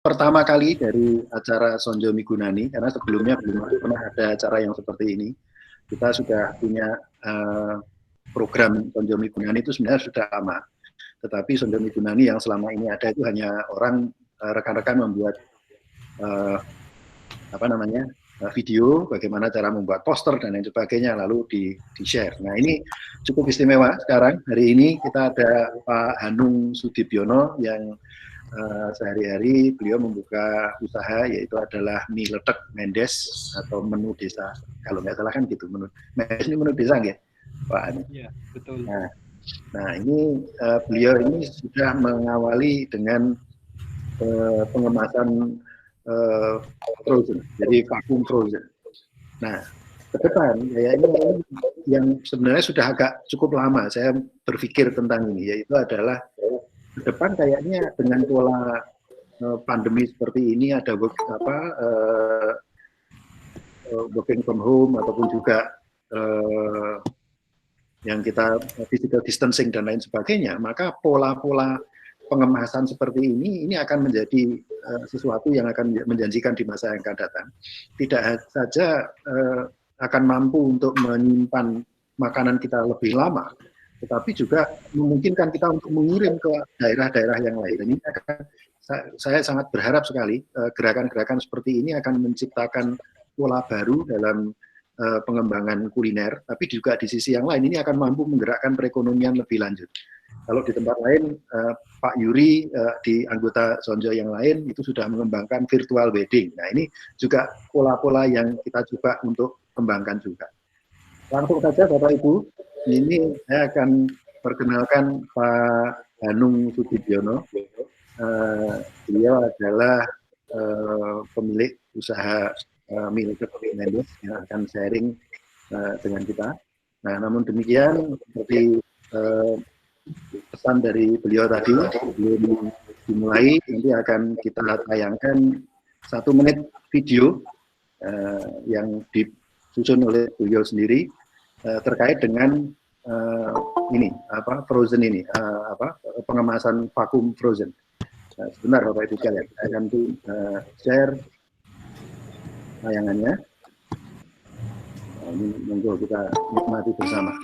pertama kali dari acara Sonjo Migunani, karena sebelumnya belum pernah ada acara yang seperti ini. Kita sudah punya program Sonjo Migunani itu sebenarnya sudah lama. Tetapi Sonjo Migunani yang selama ini ada itu hanya orang, rekan-rekan membuat video, bagaimana cara membuat poster dan lain sebagainya, lalu di-share. Nah, ini cukup istimewa sekarang. Hari ini kita ada Pak Hanung Sudibyono yang sehari-hari beliau membuka usaha, yaitu adalah mie letek Mendes atau menu desa. Kalau nggak salah kan gitu, ini menu desa nggak, Pak Hanung? Iya, betul. Nah ini beliau ini sudah mengawali dengan pengemasan frozen, jadi vakum frozen. Nah, ke depan kayaknya yang sebenarnya sudah agak cukup lama saya berpikir tentang ini, yaitu adalah ke depan kayaknya dengan pola pandemi seperti ini, ada working from home ataupun juga yang kita physical distancing dan lain sebagainya, maka pola-pola pengemasan seperti ini akan menjadi sesuatu yang akan menjanjikan di masa yang akan datang. Tidak saja akan mampu untuk menyimpan makanan kita lebih lama, tetapi juga memungkinkan kita untuk mengirim ke daerah-daerah yang lain. Dan ini akan, saya sangat berharap sekali gerakan-gerakan seperti ini akan menciptakan pola baru dalam pengembangan kuliner, tapi juga di sisi yang lain ini akan mampu menggerakkan perekonomian lebih lanjut. Kalau di tempat lain, Pak Yuri di anggota Sonjo yang lain itu sudah mengembangkan virtual wedding. Nah, ini juga pola-pola yang kita coba untuk kembangkan juga. Langsung saja Bapak Ibu, ini saya akan perkenalkan Pak Hanung Sudibyono. Beliau adalah pemilik usaha mie letek Mendes yang akan sharing dengan kita. Nah, namun demikian seperti pesan dari beliau tadi, sebelum dimulai nanti akan kita tayangkan 1 menit video yang disusun oleh beliau sendiri terkait dengan ini frozen ini, pengemasan vakum frozen. Sebentar Bapak Ibu sekalian, saya akan share tayangannya. Ini monggo kita nikmati bersama.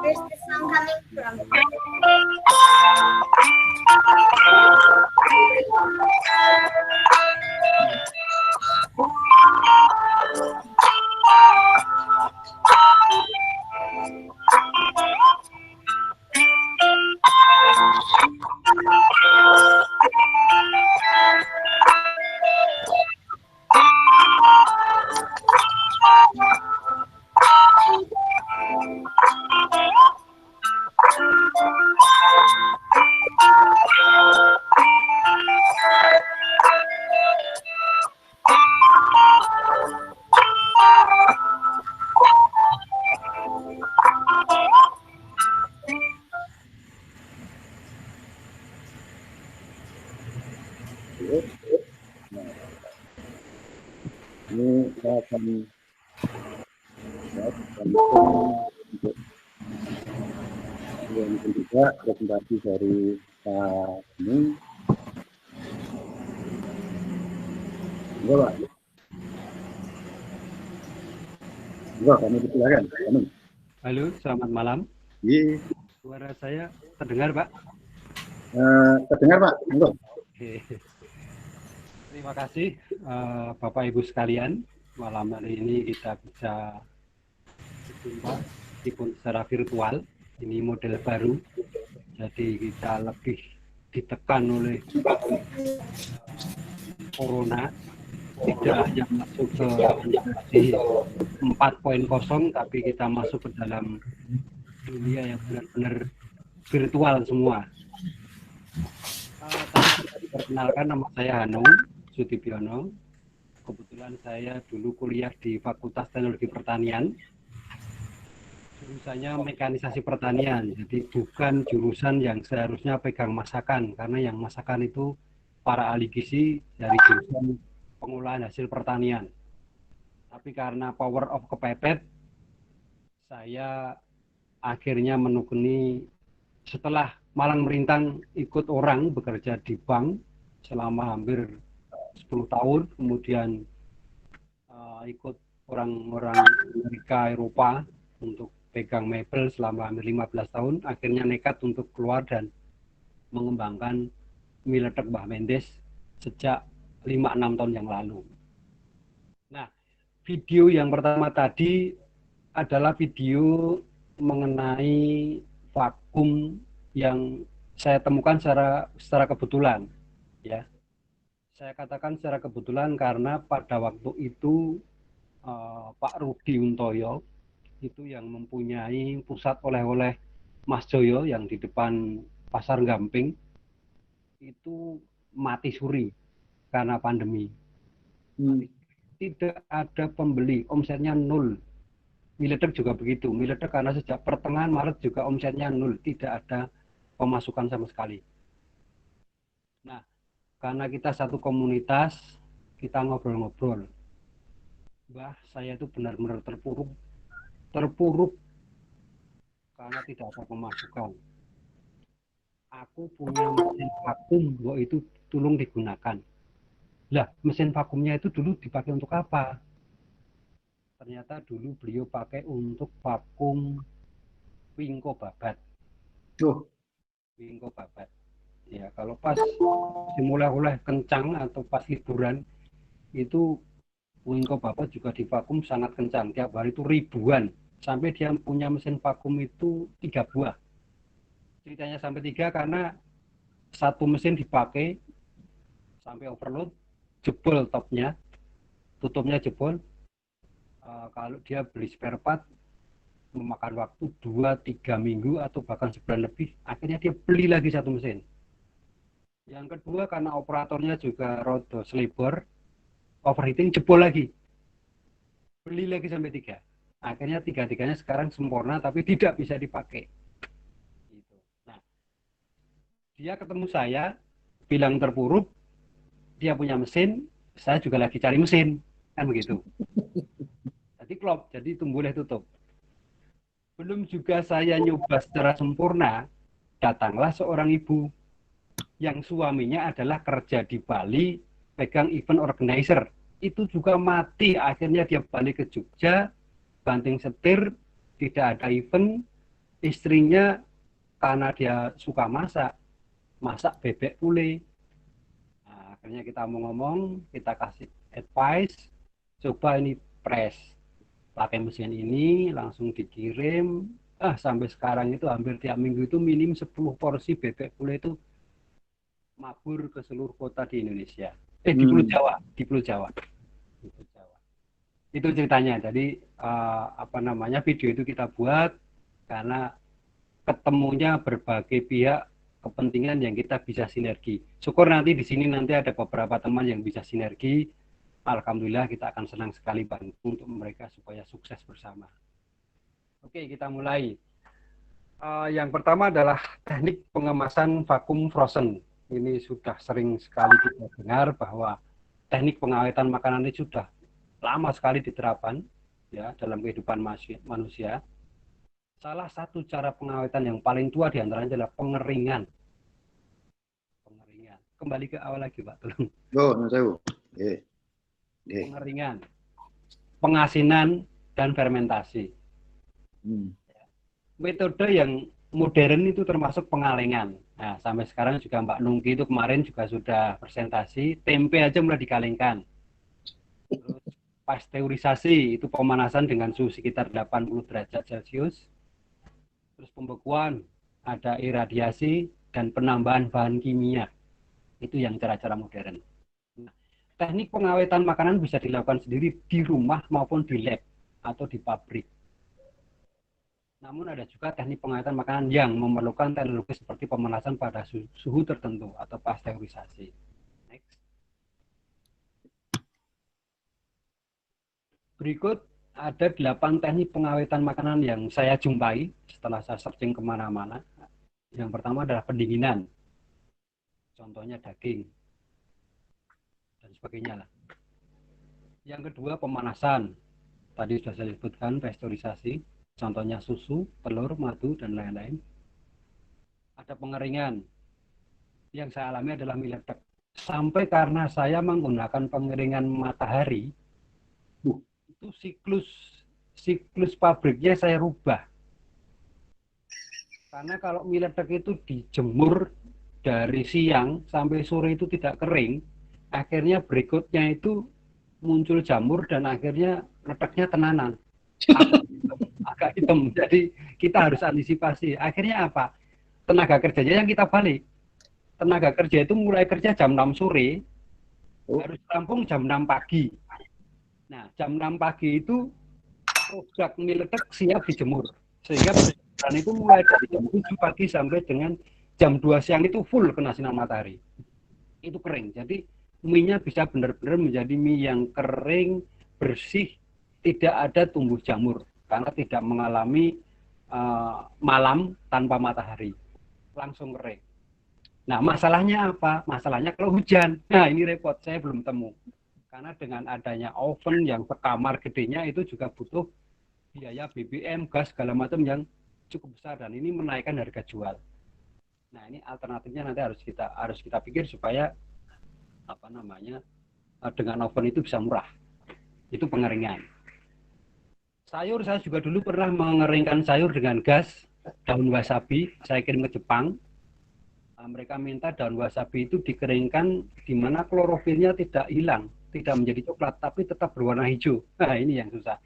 Where's the sound coming from? Ini saya akan yang juga presentasi dari Pak ini. Enggak, Pak. Enggak, kami persilakan. Halo, selamat malam. Iya. Suara saya terdengar, Pak? Terdengar, Pak. Enggak. Terima kasih Bapak Ibu sekalian. Malam hari ini kita bisa berjumpa meskipun secara virtual. Ini model baru, jadi kita lebih ditekan oleh corona. Tidak hanya masuk ke generasi 4.0, tapi kita masuk ke dalam dunia yang benar-benar virtual semua. Perkenalkan, nama saya Hanung Sudibyono. Kebetulan saya dulu kuliah di Fakultas Teknologi Pertanian. Jurusannya mekanisasi pertanian, jadi bukan jurusan yang seharusnya pegang masakan, karena yang masakan itu para ahli gizi dari jurusan pengolahan hasil pertanian. Tapi karena power of kepepet, saya akhirnya menekuni setelah malang melintang ikut orang bekerja di bank selama hampir 10 tahun, kemudian ikut orang-orang Amerika, Eropa untuk pegang mebel selama hampir 15 tahun, akhirnya nekat untuk keluar dan mengembangkan mie letek Mbah Mendes sejak 5-6 tahun yang lalu. Nah, video yang pertama tadi adalah video mengenai vakum yang saya temukan secara kebetulan, ya. Saya katakan secara kebetulan karena pada waktu itu Pak Rudi Untoyo itu yang mempunyai pusat oleh-oleh Mas Joyo yang di depan Pasar Gamping itu mati suri karena pandemi. Tidak ada pembeli, omsetnya nol. Mie letek juga begitu. Mie letek karena sejak pertengahan Maret juga omsetnya nol, tidak ada pemasukan sama sekali. Nah, karena kita satu komunitas, kita ngobrol-ngobrol. Mbah, saya itu benar-benar terpuruk karena tidak ada pemasukan. Aku punya mesin vakum, kok itu tolong digunakan. Lah, mesin vakumnya itu dulu dipakai untuk apa? Ternyata dulu beliau pakai untuk vakum wingko babat. Wingko babat. Ya, kalau pas dimulai oleh kencang atau pas liburan itu wingko babat juga divakum sangat kencang. Tiap hari itu ribuan. Sampai dia punya mesin vakum itu 3 buah. Ceritanya sampai 3 karena satu mesin dipakai sampai overload, jebol topnya, tutupnya jebol. Kalau dia beli spare part memakan waktu 2-3 minggu atau bahkan sebulan lebih, akhirnya dia beli lagi satu mesin. Yang kedua karena operatornya juga rodo selibor, overheating, jebol lagi, beli lagi sampai 3. Akhirnya 3-tiganya sekarang sempurna tapi tidak bisa dipakai. Nah, dia ketemu saya, bilang terpuruk, dia punya mesin, saya juga lagi cari mesin, kan begitu. Jadi klop, jadi itu boleh tutup. Belum juga saya nyoba secara sempurna, datanglah seorang ibu yang suaminya adalah kerja di Bali, pegang event organizer. Itu juga mati, akhirnya dia balik ke Jogja, banting setir, tidak ada event, istrinya karena dia suka masak bebek pule. Nah, akhirnya kita ngomong, kita kasih advice, coba ini press, pakai mesin ini, langsung dikirim, sampai sekarang itu hampir tiap minggu itu minim 10 porsi bebek pule itu mabur ke seluruh kota di Indonesia. Di Pulau Jawa, di Pulau Jawa. Itu ceritanya. Jadi video itu kita buat karena ketemunya berbagai pihak kepentingan yang kita bisa sinergi. Syukur nanti di sini nanti ada beberapa teman yang bisa sinergi. Alhamdulillah kita akan senang sekali bantu untuk mereka supaya sukses bersama. Oke, kita mulai. Yang pertama adalah teknik pengemasan vakum frozen. Ini sudah sering sekali kita dengar bahwa teknik pengawetan makanan ini sudah lama sekali diterapkan ya dalam kehidupan manusia. Salah satu cara pengawetan yang paling tua diantaranya adalah pengeringan. Kembali ke awal lagi, Pak, tolong. Pengeringan, pengasinan, dan fermentasi. Metode yang modern itu termasuk pengalengan. Nah, sampai sekarang juga Mbak Nungki itu kemarin juga sudah presentasi, tempe aja mulai dikalengkan. Terus pasteurisasi, itu pemanasan dengan suhu sekitar 80 derajat Celcius. Terus pembekuan, ada iradiasi, dan penambahan bahan kimia. Itu yang cara-cara modern. Nah, teknik pengawetan makanan bisa dilakukan sendiri di rumah maupun di lab atau di pabrik. Namun ada juga teknik pengawetan makanan yang memerlukan teknologi seperti pemanasan pada suhu tertentu atau pasteurisasi. Next. Berikut ada 8 teknik pengawetan makanan yang saya jumpai setelah saya searching kemana-mana. Yang pertama adalah pendinginan. Contohnya daging dan sebagainya lah. Yang kedua pemanasan, Tadi sudah saya sebutkan pasteurisasi, contohnya susu, telur, madu, dan lain-lain. Ada pengeringan. Yang saya alami adalah meledak. Sampai karena saya menggunakan pengeringan matahari, itu siklus pabriknya saya rubah. Karena kalau meledak itu dijemur dari siang sampai sore itu tidak kering, akhirnya berikutnya itu muncul jamur dan akhirnya letaknya tenanan. Agak hitam. Jadi kita harus antisipasi. Akhirnya apa? Tenaga kerjanya yang kita balik. Tenaga kerja itu mulai kerja jam 6 sore, harus rampung jam 6 pagi. Nah, jam 6 pagi itu produk meledak siap dijemur. Sehingga perusahaan itu mulai dari jam 7 pagi sampai dengan jam 2 siang itu full kena sinar matahari. Itu kering. Jadi mie-nya bisa benar-benar menjadi mie yang kering, bersih, tidak ada tumbuh jamur. Karena tidak mengalami malam tanpa matahari. Langsung kering. Nah, masalahnya apa? Masalahnya kalau hujan. Nah, ini repot, saya belum temu. Karena dengan adanya oven yang sekamar gedenya itu juga butuh biaya BBM, gas, segala macam yang cukup besar. Dan ini menaikkan harga jual. Nah, ini alternatifnya nanti harus kita pikir supaya dengan oven itu bisa murah. Itu pengeringan. Sayur, saya juga dulu pernah mengeringkan sayur dengan gas, daun wasabi. Saya kirim ke Jepang. Mereka minta daun wasabi itu dikeringkan di mana klorofilnya tidak hilang, tidak menjadi coklat, tapi tetap berwarna hijau. Nah, ini yang susah.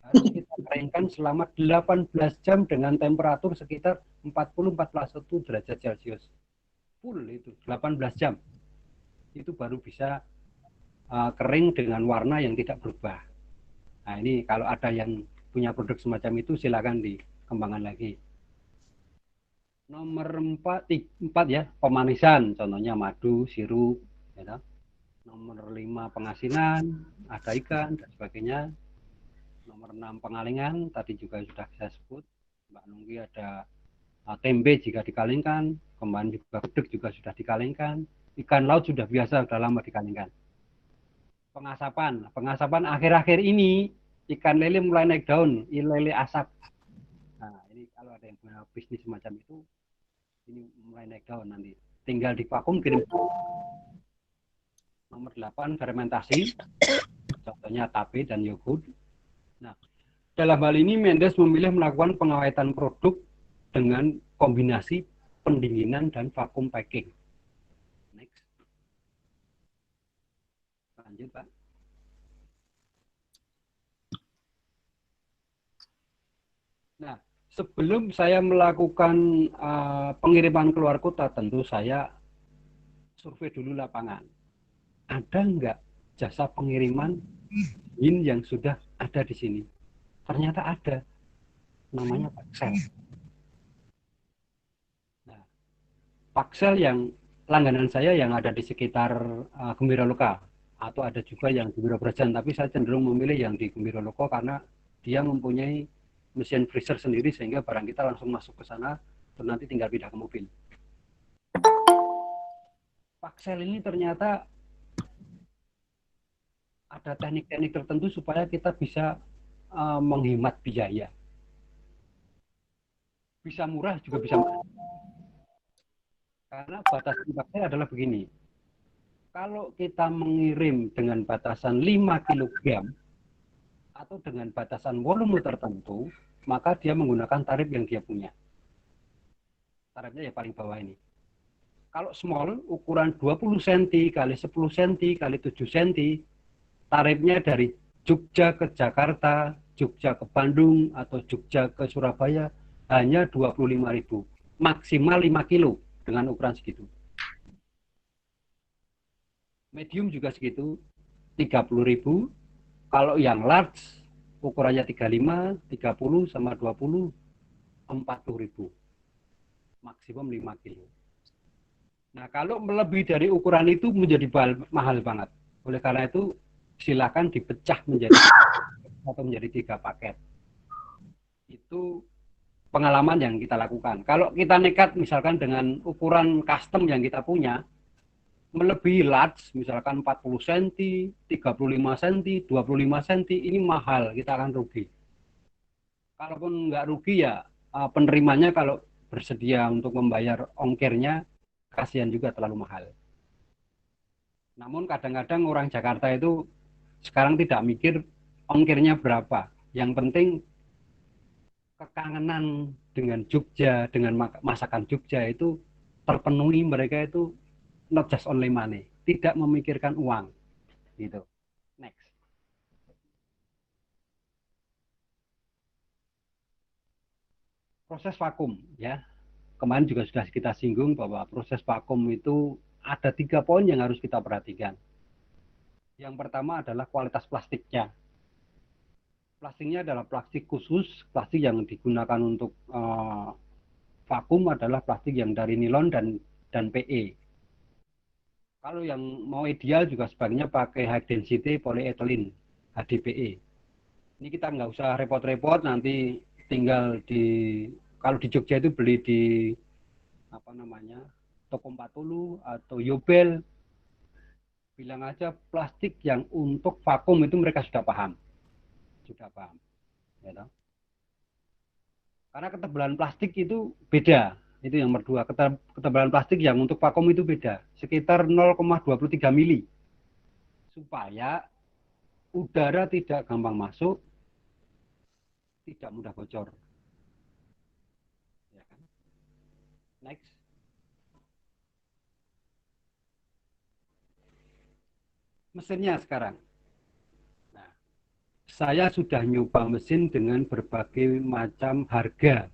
Harus kita keringkan selama 18 jam dengan temperatur sekitar 40-41 derajat Celcius. Full itu, 18 jam. Itu baru bisa kering dengan warna yang tidak berubah. Nah, ini kalau ada yang punya produk semacam itu, silakan dikembangkan lagi. Nomor 4 ya, pemanisan, contohnya madu, sirup, ya. Nomor 5 pengasinan, ada ikan dan sebagainya. Nomor 6 pengalingan, tadi juga sudah saya sebut. Mbak Nunggi ada tempe jika dikalingkan, kemarin juga gudeg juga sudah dikalingkan. Ikan laut sudah biasa, sudah lama dikalingkan. Pengasapan akhir-akhir ini ikan lele mulai naik daun, lele asap. Nah, ini kalau ada yang punya bisnis semacam itu, ini mulai naik daun nanti. Tinggal divakum, kirim. Nomor 8 fermentasi, contohnya tape dan yogurt. Nah, dalam hal ini Mendes memilih melakukan pengawetan produk dengan kombinasi pendinginan dan vakum packing. Next. Lanjut, Pak. Nah, sebelum saya melakukan pengiriman keluar kota, tentu saya survei dulu lapangan. Ada nggak jasa pengiriman yang sudah ada di sini? Ternyata ada. Namanya Paksel. Nah, Paksel yang langganan saya yang ada di sekitar Gembira Loka, atau ada juga yang di Gembira Brajan, tapi saya cenderung memilih yang di Gembira Loka karena dia mempunyai mesin freezer sendiri sehingga barang kita langsung masuk ke sana dan nanti tinggal pindah ke mobil. Paksel ini ternyata ada teknik-teknik tertentu supaya kita bisa menghemat biaya. Bisa murah juga bisa murah. Karena batasan Paksel adalah begini. Kalau kita mengirim dengan batasan 5 kg atau dengan batasan volume tertentu, maka dia menggunakan tarif yang dia punya. Tarifnya ya paling bawah ini. Kalau small, ukuran 20 cm kali 10 cm kali 7 cm, tarifnya dari Jogja ke Jakarta, Jogja ke Bandung, atau Jogja ke Surabaya hanya 25.000. Maksimal 5 kilo dengan ukuran segitu. Medium juga segitu, 30.000. Kalau yang large, ukurannya 35, 30 sama 20, 40.000. Maksimum 5 kilo. Nah, kalau melebihi dari ukuran itu menjadi mahal banget. Oleh karena itu, silakan dipecah menjadi atau menjadi 3 paket. Itu pengalaman yang kita lakukan. Kalau kita nekat misalkan dengan ukuran custom yang kita punya, melebihi large, misalkan 40 cm, 35 cm, 25 cm, ini mahal, kita akan rugi. Kalaupun nggak rugi ya penerimanya kalau bersedia untuk membayar ongkirnya, kasihan juga terlalu mahal. Namun kadang-kadang orang Jakarta itu sekarang tidak mikir ongkirnya berapa. Yang penting kekangenan dengan Jogja, dengan masakan Jogja itu terpenuhi, mereka itu not just only money, tidak memikirkan uang. Gitu. Next. Proses vakum ya. Kemarin juga sudah kita singgung bahwa proses vakum itu ada 3 poin yang harus kita perhatikan. Yang pertama adalah kualitas plastiknya. Plastiknya adalah plastik khusus, plastik yang digunakan untuk vakum adalah plastik yang dari nilon dan PE. Kalau yang mau ideal juga sebaiknya pakai high density polyethylene, HDPE. Ini kita nggak usah repot-repot, nanti tinggal kalau di Jogja itu beli di toko 40 atau Yobel, bilang aja plastik yang untuk vakum itu mereka sudah paham. Ya, karena ketebalan plastik itu beda, itu yang kedua. Ketebalan plastik yang untuk vakum itu beda, sekitar 0,23 mili, supaya udara tidak gampang masuk, tidak mudah bocor. Ya kan? Next. Mesinnya sekarang. Saya sudah nyoba mesin dengan berbagai macam harga.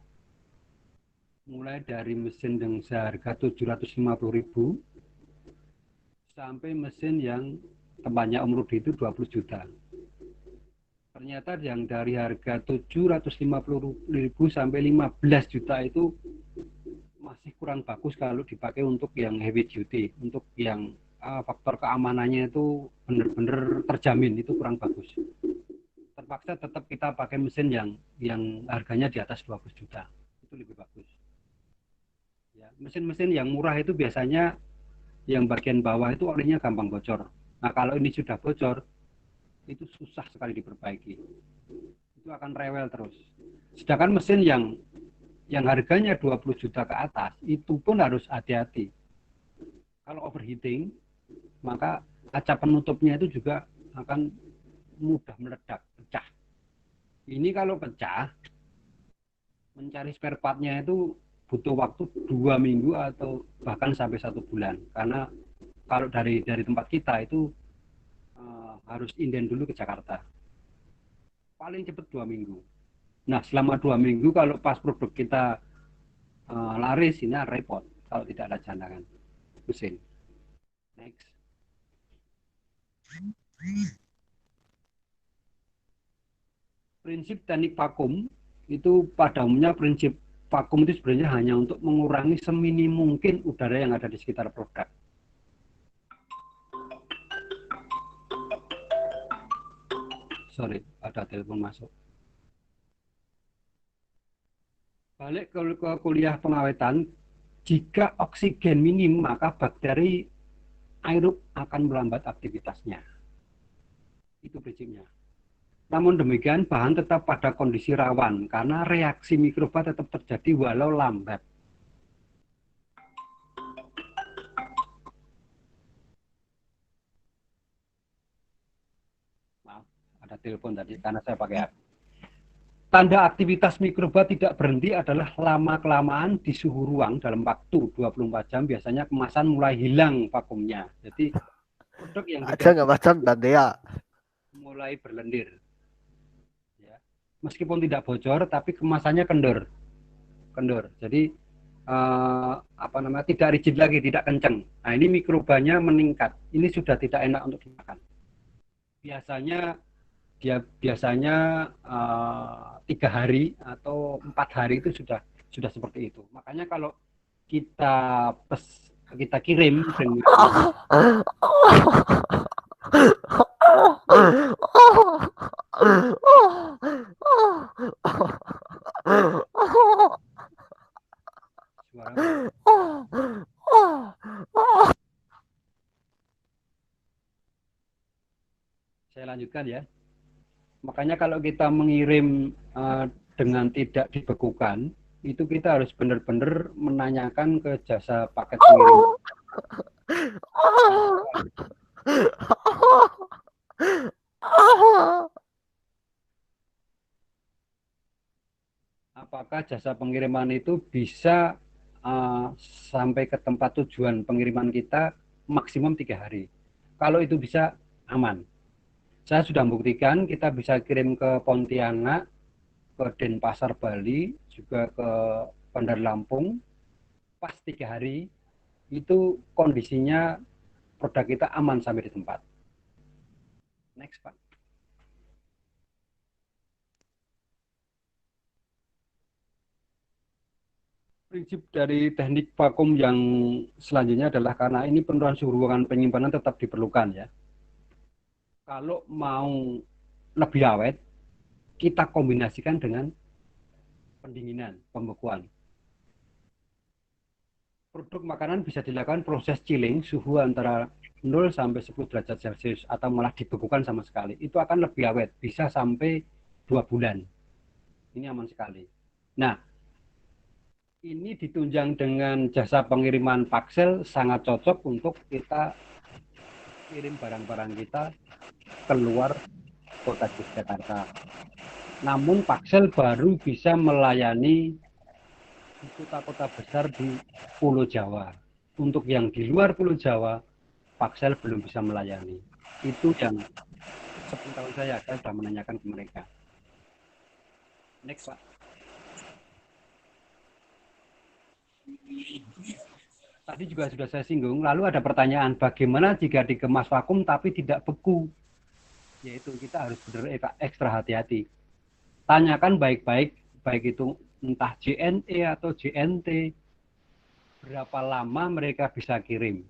Mulai dari mesin yang seharga 750.000 sampai mesin yang tempatnya Om Rudi itu 20 juta. Ternyata yang dari harga 750.000 sampai 15 juta itu masih kurang bagus kalau dipakai untuk yang heavy duty, untuk yang faktor keamanannya itu benar-benar terjamin, itu kurang bagus. Terpaksa tetap kita pakai mesin yang harganya di atas 12 juta, itu lebih bagus. Ya, mesin-mesin yang murah itu biasanya yang bagian bawah itu olinya gampang bocor. Nah kalau ini sudah bocor, itu susah sekali diperbaiki. Itu akan rewel terus. Sedangkan mesin yang harganya 20 juta ke atas, itu pun harus hati-hati. Kalau overheating, maka kaca penutupnya itu juga akan mudah meledak, pecah. Ini kalau pecah, mencari spare partnya itu butuh waktu 2 minggu atau bahkan sampai 1 bulan. Karena kalau dari tempat kita itu harus inden dulu ke Jakarta. Paling cepat 2 minggu. Nah selama 2 minggu kalau pas produk kita laris, ini repot kalau tidak ada cadangan mesin. Next. Prinsip teknik vakum itu pada umumnya prinsip vakum itu sebenarnya hanya untuk mengurangi seminim mungkin udara yang ada di sekitar produk. Sorry, ada telepon masuk. Balik ke kuliah pengawetan, jika oksigen minim maka bakteri aerob akan melambat aktivitasnya. Itu prinsipnya. Namun demikian, bahan tetap pada kondisi rawan karena reaksi mikroba tetap terjadi walau lambat. Maaf, ada telepon tadi karena saya pakai HP. Tanda aktivitas mikroba tidak berhenti adalah lama-kelamaan di suhu ruang dalam waktu 24 jam, biasanya kemasan mulai hilang vakumnya. Jadi produk yang nggak macam tanda ya mulai berlendir. Meskipun tidak bocor, tapi kemasannya kendor. Jadi tidak rigid lagi, tidak kencang. Nah ini mikrobanya meningkat. Ini sudah tidak enak untuk dimakan. Biasanya 3 hari atau 4 hari itu sudah seperti itu. Makanya kalau kita kirim kemungkinan ya. Makanya kalau kita mengirim dengan tidak dibekukan, itu kita harus benar-benar menanyakan ke jasa paket pengirim. Apakah jasa pengiriman itu bisa sampai ke tempat tujuan pengiriman kita maksimum 3 hari. Kalau itu bisa, aman. Saya sudah membuktikan kita bisa kirim ke Pontianak, ke Denpasar Bali, juga ke Bandar Lampung, pas 3 hari, itu kondisinya produk kita aman sampai di tempat. Next, Pak. Prinsip dari teknik vakum yang selanjutnya adalah karena ini penurunan suhu ruangan penyimpanan tetap diperlukan ya. Kalau mau lebih awet, kita kombinasikan dengan pendinginan, pembekuan. Produk makanan bisa dilakukan proses chilling suhu antara 0 sampai 10 derajat Celcius atau malah dibekukan sama sekali. Itu akan lebih awet, bisa sampai 2 bulan. Ini aman sekali. Nah, ini ditunjang dengan jasa pengiriman Paxel sangat cocok untuk kita kirim barang-barang kita keluar kota Yogyakarta. Namun Paxel baru bisa melayani di kota-kota besar di Pulau Jawa. Untuk yang di luar Pulau Jawa, Paxel belum bisa melayani. Itu yang sepengetahuan saya sudah menanyakan ke mereka. Next, Pak. Tadi juga sudah saya singgung, lalu ada pertanyaan, bagaimana jika dikemas vakum tapi tidak beku? Yaitu kita harus benar ekstra hati-hati. Tanyakan baik-baik, baik itu entah JNE atau JNT, berapa lama mereka bisa kirim.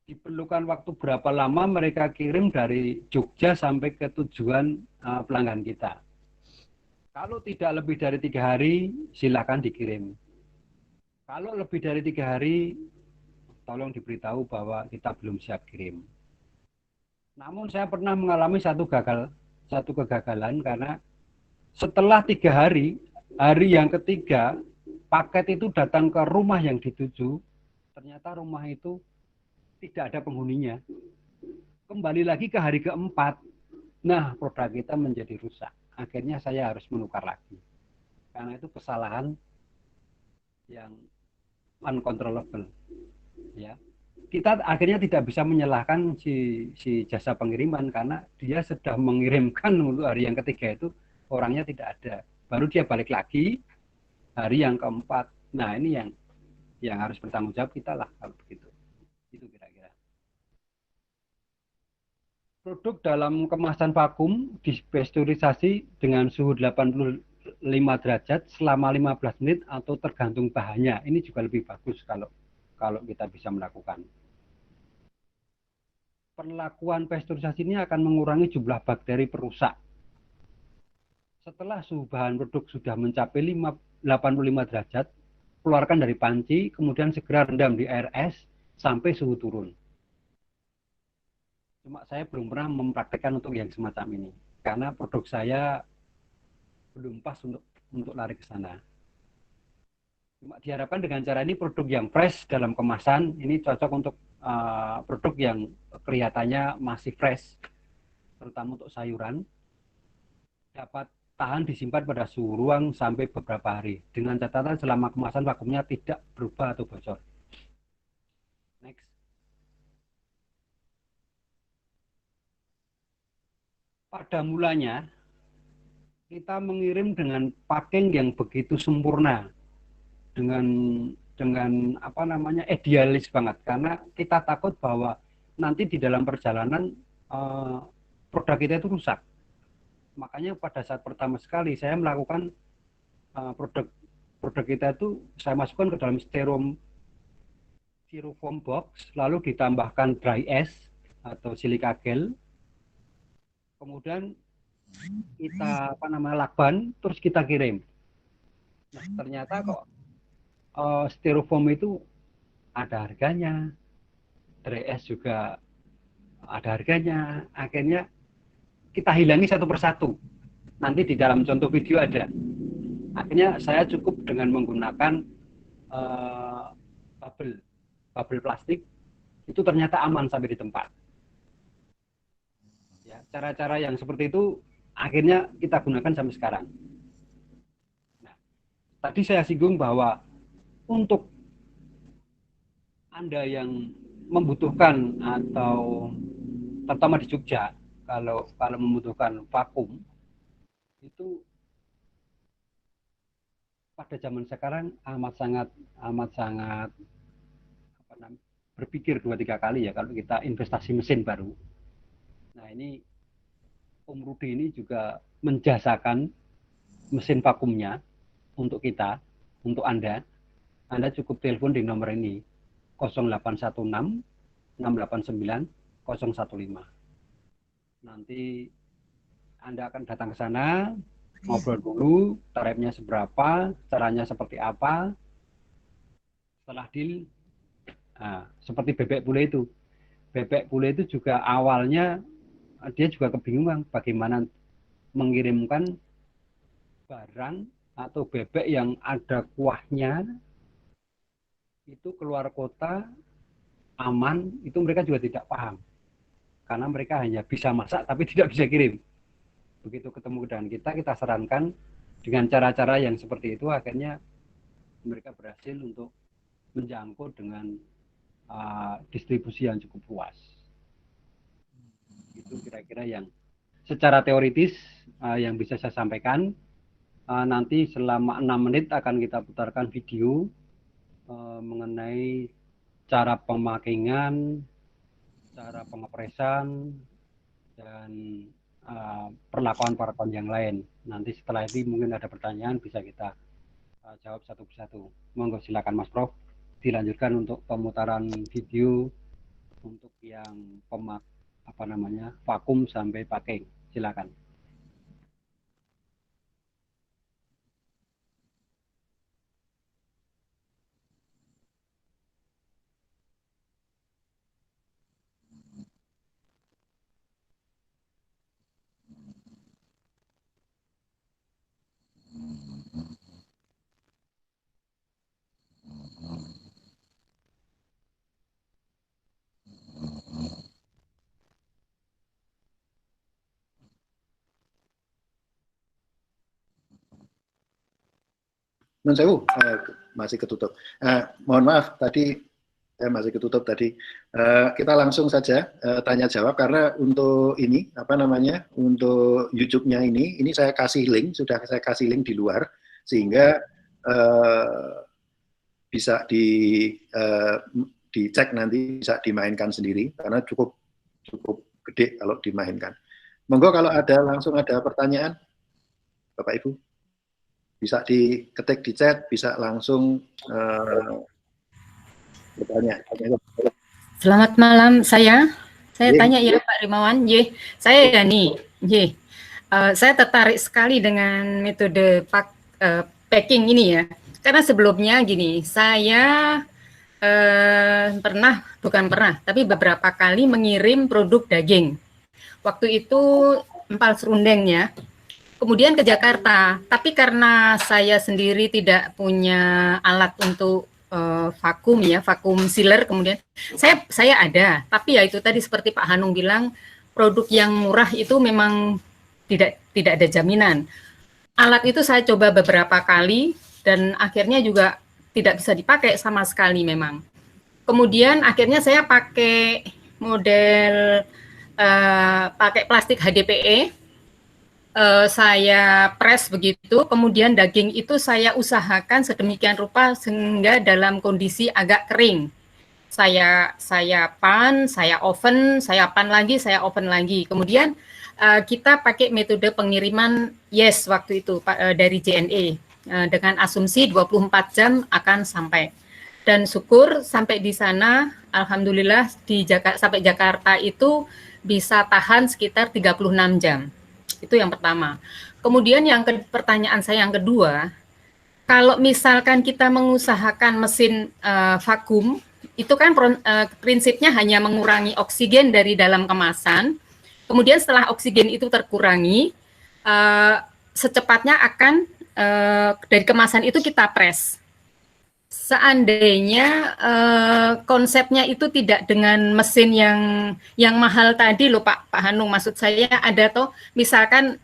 Diperlukan waktu berapa lama mereka kirim dari Jogja sampai ke tujuan pelanggan kita. Kalau tidak lebih dari 3 hari, silakan dikirim. Kalau lebih dari 3 hari, tolong diberitahu bahwa kita belum siap kirim. Namun saya pernah mengalami satu kegagalan karena setelah 3 hari, hari yang ketiga, paket itu datang ke rumah yang dituju, ternyata rumah itu tidak ada penghuninya. Kembali lagi ke hari keempat, nah produk kita menjadi rusak. Akhirnya saya harus menukar lagi. Karena itu kesalahan yang uncontrollable. Ya, kita akhirnya tidak bisa menyalahkan si jasa pengiriman karena dia sudah mengirimkan untuk hari yang ketiga itu orangnya tidak ada. Baru dia balik lagi hari yang keempat. Nah ini yang harus bertanggung jawab kita lah kalau begitu. Itu kira-kira. Produk dalam kemasan vakum dipasteurisasi dengan suhu 85 derajat selama 15 menit atau tergantung bahannya. Ini juga lebih bagus kalau kita bisa melakukan. Perlakuan pasteurisasi ini akan mengurangi jumlah bakteri perusak. Setelah suhu bahan produk sudah mencapai 85 derajat, keluarkan dari panci, kemudian segera rendam di air es sampai suhu turun. Cuma saya belum pernah mempraktekkan untuk yang semacam ini, karena produk saya belum pas untuk lari ke sana. Cuma diharapkan dengan cara ini produk yang fresh dalam kemasan, ini cocok untuk produk yang kelihatannya masih fresh, terutama untuk sayuran, dapat tahan disimpan pada suhu ruang sampai beberapa hari, dengan catatan selama kemasan vakumnya tidak berubah atau bocor. Next. Pada mulanya, kita mengirim dengan packing yang begitu sempurna, dengan apa namanya idealis banget, karena kita takut bahwa nanti di dalam perjalanan produk kita itu rusak. Makanya pada saat pertama sekali saya melakukan produk kita itu saya masukkan ke dalam styrofoam box, lalu ditambahkan dry ice atau silika gel, kemudian kita lakban, terus kita kirim. Nah, ternyata kok styrofoam itu ada harganya, tray es juga ada harganya. Akhirnya kita hilangi satu persatu. Nanti di dalam contoh video ada. Akhirnya saya cukup dengan menggunakan bubble plastik, itu ternyata aman sampai di tempat. Ya, cara-cara yang seperti itu akhirnya kita gunakan sampai sekarang. Nah, tadi saya singgung bahwa untuk Anda yang membutuhkan atau terutama di Jogja, kalau membutuhkan vakum, itu pada zaman sekarang amat sangat berpikir 2-3 kali ya kalau kita investasi mesin baru. Nah, ini Om Rudi ini juga menjasakan mesin vakumnya untuk kita, untuk Anda. Anda cukup telepon di nomor ini 0816 689 015. Nanti Anda akan datang ke sana, ngobrol dulu, tarifnya seberapa, caranya seperti apa. Setelah deal, seperti bebek bule itu. Bebek bule itu juga awalnya dia juga kebingungan bagaimana mengirimkan barang atau bebek yang ada kuahnya itu keluar kota aman, itu mereka juga tidak paham. Karena mereka hanya bisa masak tapi tidak bisa kirim. Begitu ketemu dengan kita sarankan dengan cara-cara yang seperti itu, akhirnya mereka berhasil untuk menjangkau dengan distribusi yang cukup luas. Itu kira-kira yang secara teoritis yang bisa saya sampaikan. Nanti selama 6 menit akan kita putarkan video mengenai cara pemakingan, cara pengepresan, dan perlakuan yang lain. Nanti setelah itu mungkin ada pertanyaan, bisa kita jawab satu persatu. Monggo silakan Mas Prof, dilanjutkan untuk pemutaran video untuk yang vakum sampai packing. Silakan. Nun sewu, masih ketutup. Mohon maaf, tadi masih ketutup tadi. Kita langsung saja tanya jawab, karena untuk ini untuk YouTube-nya ini saya kasih link, sudah saya kasih link di luar, sehingga bisa dicek nanti, bisa dimainkan sendiri, karena cukup gede kalau dimainkan. Monggo kalau langsung ada pertanyaan, Bapak Ibu. Bisa diketik di chat, bisa langsung bertanya. Selamat malam, saya tanya ya Pak Rimawan. Saya Yani. Saya tertarik sekali dengan metode packing ini ya. Karena sebelumnya gini, saya tapi beberapa kali mengirim produk daging. Waktu itu empal serundeng ya. Kemudian ke Jakarta, tapi karena saya sendiri tidak punya alat untuk vakum sealer, kemudian saya ada, tapi ya itu tadi seperti Pak Hanung bilang, produk yang murah itu memang tidak ada jaminan. Alat itu saya coba beberapa kali dan akhirnya juga tidak bisa dipakai sama sekali memang. Kemudian akhirnya saya pakai model pakai plastik HDPE. Saya press begitu, kemudian daging itu saya usahakan sedemikian rupa sehingga dalam kondisi agak kering. Saya pan, saya oven, saya pan lagi, saya oven lagi. Kemudian kita pakai metode pengiriman YES waktu itu dari JNE dengan asumsi 24 jam akan sampai. Dan syukur sampai di sana, alhamdulillah sampai Jakarta itu bisa tahan sekitar 36 jam. Itu yang pertama. Kemudian pertanyaan saya yang kedua, kalau misalkan kita mengusahakan mesin vakum, itu kan prinsipnya hanya mengurangi oksigen dari dalam kemasan. Kemudian setelah oksigen itu terkurangi, secepatnya akan dari kemasan itu kita press. Seandainya konsepnya itu tidak dengan mesin yang mahal tadi loh Pak Hanung, maksud saya ada toh misalkan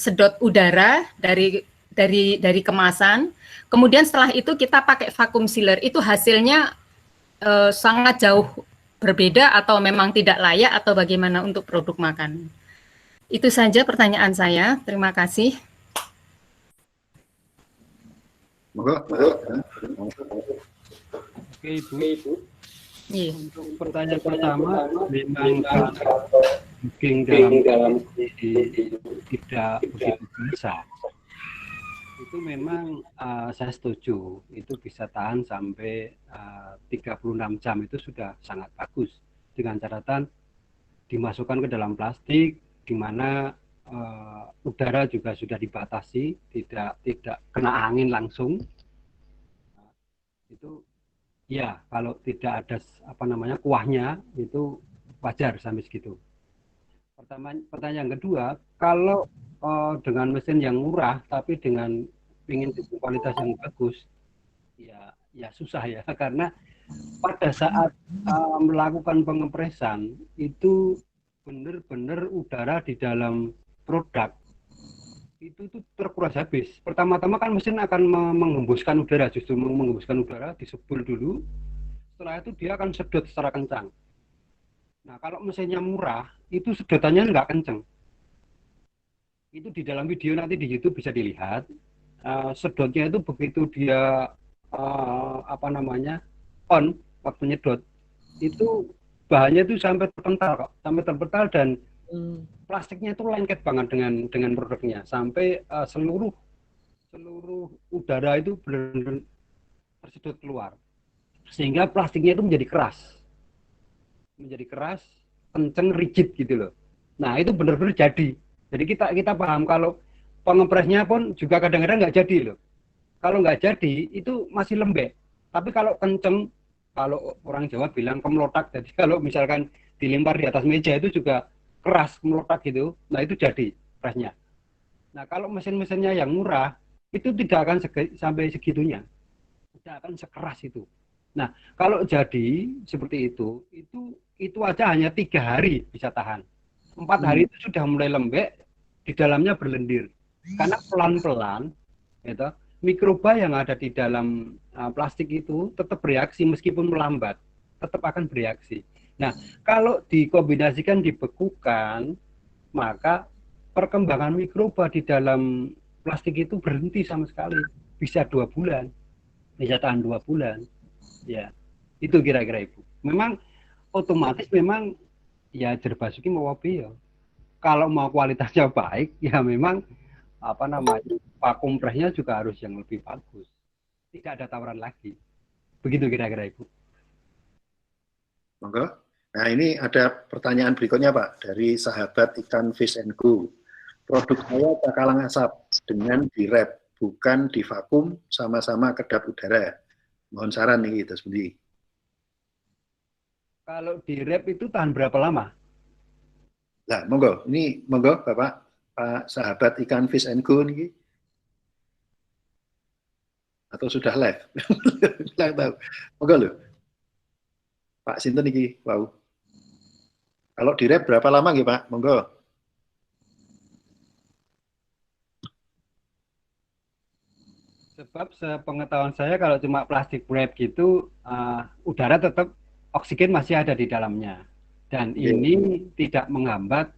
sedot udara dari kemasan, kemudian setelah itu kita pakai vacuum sealer, itu hasilnya sangat jauh berbeda atau memang tidak layak atau bagaimana untuk produk makan. Itu saja pertanyaan saya. Terima kasih. Oke Ibu. Untuk pertanyaan pertama, memang booking dalam tidak begitu bisa. Itu memang saya setuju, itu bisa tahan sampai 36 jam itu sudah sangat bagus. Dengan catatan dimasukkan ke dalam plastik, di mana udara juga sudah dibatasi, tidak kena angin langsung. Itu ya, kalau tidak ada kuahnya itu wajar sampai segitu. Pertanyaan kedua, kalau dengan mesin yang murah tapi dengan ingin kualitas yang bagus, ya susah ya, karena pada saat melakukan pengepresan itu benar-benar udara di dalam produk itu terkuras habis. Pertama-tama kan mesin akan menghembuskan udara, justru menghembuskan udara, disebul dulu. Setelah itu dia akan sedot secara kencang. Nah, kalau mesinnya murah, itu sedotannya nggak kencang. Itu di dalam video nanti di YouTube bisa dilihat. Sedotnya itu begitu dia on waktu nyedot, itu bahannya itu sampai terpental dan plastiknya itu lengket banget dengan produknya, sampai seluruh udara itu benar-benar tersedot keluar, sehingga plastiknya itu menjadi keras, kenceng, rigid gitu loh. Nah, itu benar-benar jadi kita paham kalau pengepresnya pun juga kadang-kadang nggak jadi loh. Kalau nggak jadi itu masih lembek, tapi kalau kenceng, kalau orang Jawa bilang kemelotak, jadi kalau misalkan dilempar di atas meja itu juga keras, melotak gitu, nah itu jadi presnya. Nah, kalau mesin-mesinnya yang murah itu tidak akan sampai segitunya, tidak akan sekeras itu. Nah, kalau jadi seperti itu aja hanya 3 hari bisa tahan. 4 hari itu sudah mulai lembek, di dalamnya berlendir, karena pelan-pelan gitu, mikroba yang ada di dalam plastik itu tetap bereaksi meskipun melambat, tetap akan bereaksi. Nah, kalau dikombinasikan dibekukan, maka perkembangan mikroba di dalam plastik itu berhenti sama sekali. Bisa 2 bulan, bisa tahan 2 bulan. Ya, itu kira-kira Ibu. Memang otomatis memang ya Jerbasuki mau ya. Kalau mau kualitasnya baik, ya memang vakum presnya juga harus yang lebih bagus. Tidak ada tawaran lagi. Begitu kira-kira Ibu. Monggo. Nah, ini ada pertanyaan berikutnya Pak, dari sahabat ikan Fish & Go. Produk saya bakalan asap dengan direp, bukan divakum, sama-sama kedap udara. Mohon saran nih gitu seperti. Kalau direp itu tahan berapa lama? Nah, monggo. Ini monggo Bapak, Pak sahabat ikan Fish & Go nih. Atau sudah live? Tidak tahu. Monggo loh. Pak Sinten iki, wow. Kalau direp berapa lama gitu Pak? Monggo. Sebab sepengetahuan saya kalau cuma plastik wrap gitu, udara tetap oksigen masih ada di dalamnya. Dan ini tidak menghambat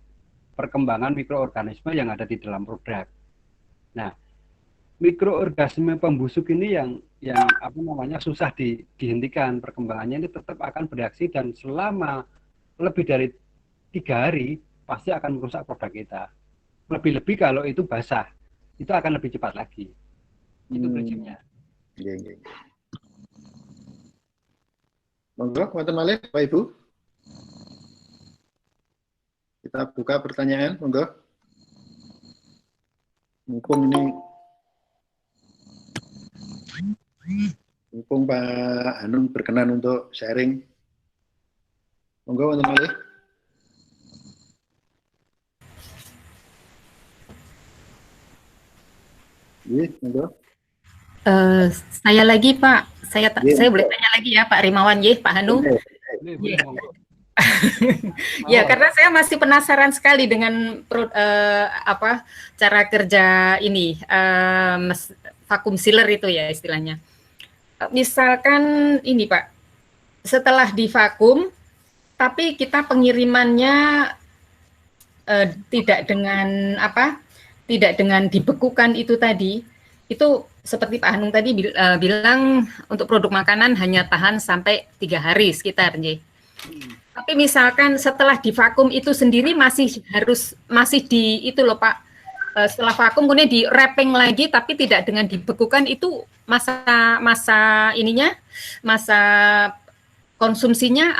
perkembangan mikroorganisme yang ada di dalam produk. Nah, mikroorganisme pembusuk ini yang susah dihentikan perkembangannya, ini tetap akan bereaksi dan selama lebih dari 3 hari pasti akan merusak produk kita. Lebih-lebih kalau itu basah, itu akan lebih cepat lagi. Itu prinsipnya. Monggo, Teman Malih, Pak Ibu. Kita buka pertanyaan, monggo. mumpung Pak Hanung berkenan untuk sharing. Monggo wonten malih. Iya, monggo. Saya lagi Pak, saya Iya. boleh tanya lagi ya Pak Rimawan, Pak Hanung. Iya. Ya, karena saya masih penasaran sekali dengan cara kerja ini vacuum sealer itu ya istilahnya. Misalkan ini Pak, setelah divakum, tapi kita pengirimannya tidak dengan dibekukan itu tadi. Itu seperti Pak Hanung tadi bilang untuk produk makanan hanya tahan sampai 3 hari sekitar, Tapi misalkan setelah divakum itu sendiri masih di itu loh Pak. Setelah vakum kemudian di wrapping lagi tapi tidak dengan dibekukan, itu masa konsumsinya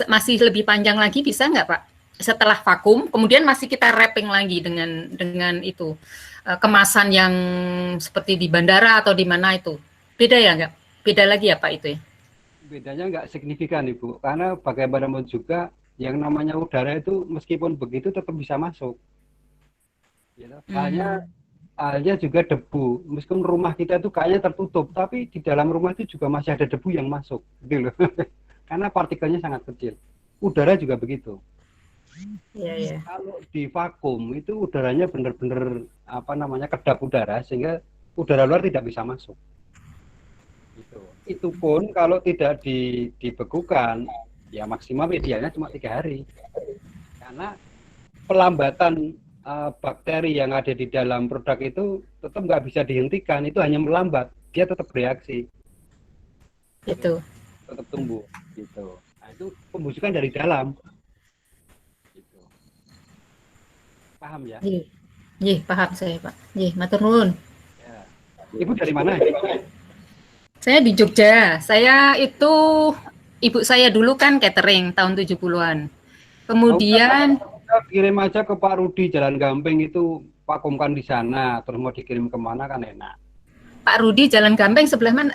masih lebih panjang lagi, bisa nggak Pak? Setelah vakum kemudian masih kita wrapping lagi dengan itu kemasan yang seperti di bandara atau di mana itu. Beda ya nggak? Beda lagi ya Pak itu ya? Bedanya nggak signifikan Ibu, karena bagaimanapun juga yang namanya udara itu meskipun begitu tetap bisa masuk. Halnya juga debu, meskipun rumah kita itu kayaknya tertutup, tapi di dalam rumah itu juga masih ada debu yang masuk, gitu loh. Karena partikelnya sangat kecil. Udara juga begitu. Yeah. Kalau di vakum itu udaranya benar-benar kedap udara sehingga udara luar tidak bisa masuk. Itu pun kalau tidak dibekukan, ya maksimal idealnya cuma 3 hari. Karena pelambatan bakteri yang ada di dalam produk itu tetap nggak bisa dihentikan, itu hanya melambat, dia tetap bereaksi. Itu. Tetap tumbuh, gitu. Nah, itu pembusukan dari dalam. Gitu. Paham ya? Iya, paham saya Pak. Iya, matur nuwun. Ya. Ibu dari mana? Saya di Jogja. Ibu saya dulu kan catering tahun 70-an. Kemudian kirim aja ke Pak Rudi Jalan Gamping itu vakumkan di sana, terus mau dikirim kemana kan enak. Pak Rudi Jalan Gamping sebelah mana?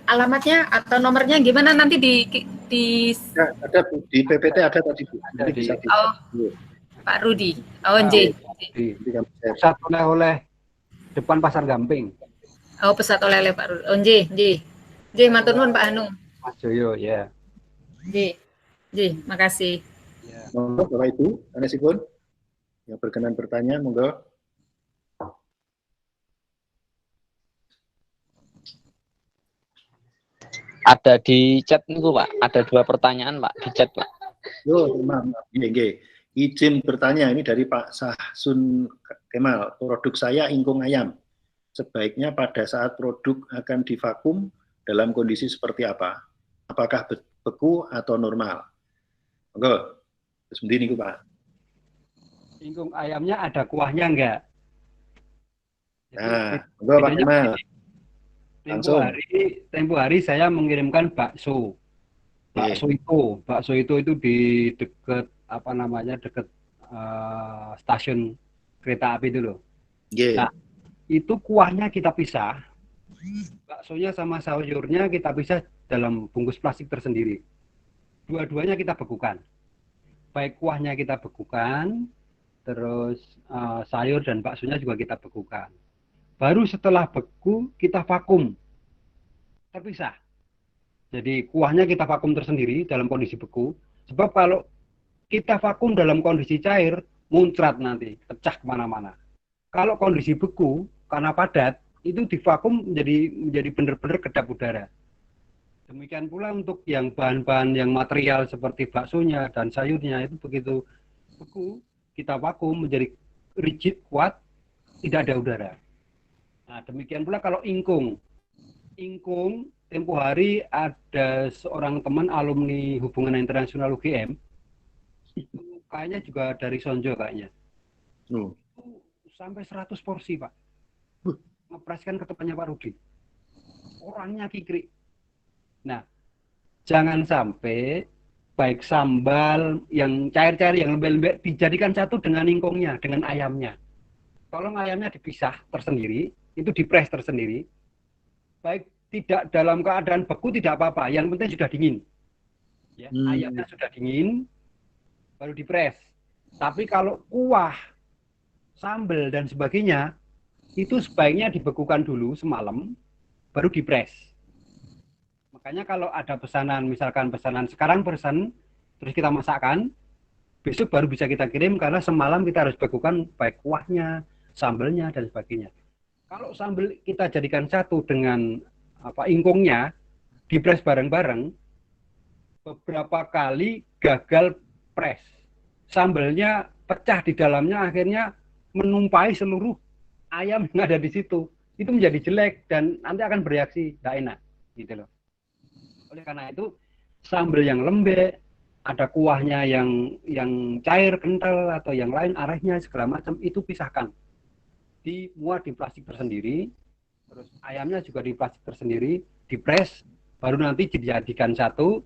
Alamatnya atau nomornya gimana nanti Ya, ada di PPT ada tadi Bu. Ada di. Pak Rudi. Oh, J. Pusat oleh-oleh depan Pasar Gamping. Oh, pusat oleh-oleh Pak Rudi. Oh, J, matur nuwun Pak Hanung. Mas Joyo, ya. J, makasih. Ya. Monggo Bapak Ibu, sanesipun yang berkenan bertanya, monggo. Ada di chat niku Pak, ada 2 pertanyaan Pak di chat Pak. Yo, maaf. Nggih. Izin bertanya, ini dari Pak Sahsun Kemal. Produk saya ingkung ayam. Sebaiknya pada saat produk akan divakum dalam kondisi seperti apa? Apakah beku atau normal? Monggo. Seperti ini Pak. Ingkung ayamnya ada kuahnya enggak? Nah, monggo Pak Kemal. Tempo hari saya mengirimkan bakso. Bakso itu di dekat dekat stasiun kereta api itu loh. Nah, itu kuahnya kita pisah. Baksonya sama sayurnya kita pisah dalam bungkus plastik tersendiri. Dua-duanya kita bekukan. Baik kuahnya kita bekukan, terus sayur dan baksonya juga kita bekukan. Baru setelah beku kita vakum terpisah. Jadi kuahnya kita vakum tersendiri dalam kondisi beku. Sebab kalau kita vakum dalam kondisi cair, muncrat nanti, pecah kemana-mana. Kalau kondisi beku karena padat, itu divakum menjadi benar-benar kedap udara. Demikian pula untuk yang bahan-bahan yang material seperti baksonya dan sayurnya itu begitu beku, kita vakum menjadi rigid, kuat, tidak ada udara. Nah, demikian pula kalau ingkung. Ingkung, tempo hari ada seorang teman alumni hubungan internasional UGM, itu kayaknya juga dari Sonjo kayaknya. Sampai 100 porsi, Pak. Ngepreskan ke tempatnya Pak Rudi. Orangnya kikrik. Nah, jangan sampai baik sambal yang cair-cair, yang lembek-lembek dijadikan satu dengan ingkungnya, dengan ayamnya. tolong ayamnya dipisah tersendiri, itu dipres tersendiri. Baik tidak dalam keadaan beku tidak apa-apa, yang penting sudah dingin. Ya, ayamnya sudah dingin, baru dipres. Tapi kalau kuah, sambal dan sebagainya, itu sebaiknya dibekukan dulu semalam, baru dipres. Makanya kalau ada pesanan, misalkan pesanan sekarang pesan, terus kita masakkan, besok baru bisa kita kirim karena semalam kita harus bekukan baik kuahnya, sambalnya dan sebagainya. Kalau sambal kita jadikan satu dengan ingkungnya, dipres bareng-bareng, beberapa kali gagal press. Sambalnya pecah di dalamnya, akhirnya menumpai seluruh ayam yang ada di situ. Itu menjadi jelek dan nanti akan bereaksi tidak enak, gitu loh. Oleh karena itu, sambal yang lembek, ada kuahnya yang cair, kental atau yang lain, arahnya segala macam itu pisahkan. Dimuat di plastik tersendiri, terus ayamnya juga di plastik tersendiri, dipres, baru nanti dijadikan satu.